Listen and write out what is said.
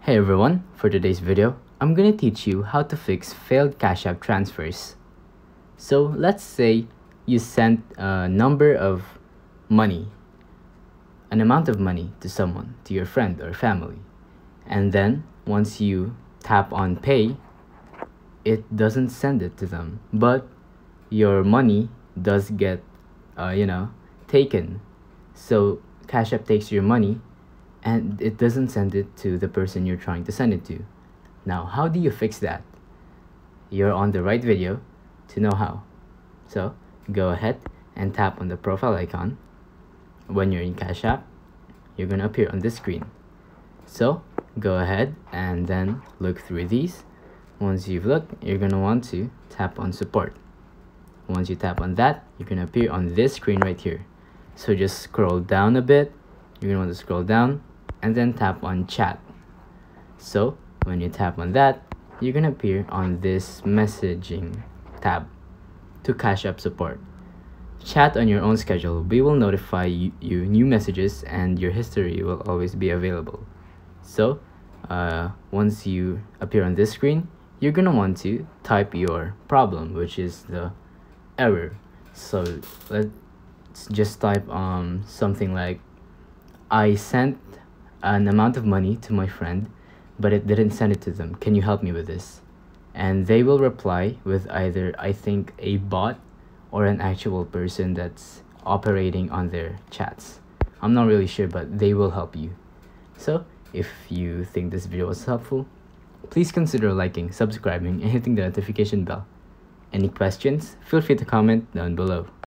Hey everyone, for today's video, I'm gonna teach you how to fix failed Cash App transfers. So let's say you sent a number of money, an amount of money to someone, to your friend or family. And then once you tap on pay, it doesn't send it to them, but your money does get, taken. So Cash App takes your money and it doesn't send it to the person you're trying to send it to. Now, how do you fix that? You're on the right video to know how. So go ahead and tap on the profile icon. When you're in Cash App, you're gonna appear on this screen. So go ahead and then look through these. Once you've looked, you're gonna want to tap on support. Once you tap on that, you're gonna appear on this screen right here. So just scroll down a bit. You're gonna want to scroll down and then tap on chat. So when you tap on that, you're gonna appear on this messaging tab to Cash App support. Chat on your own schedule. We will notify you new messages and your history will always be available. So once you appear on this screen, you're gonna want to type your problem, which is the error. So let's just type something like, I sent an amount of money to my friend, but it didn't send it to them. Can you help me with this? And they will reply with either, I think, a bot or an actual person that's operating on their chats. I'm not really sure, but they will help you. So if you think this video was helpful, please consider liking, subscribing, and hitting the notification bell. Any questions? Feel free to comment down below.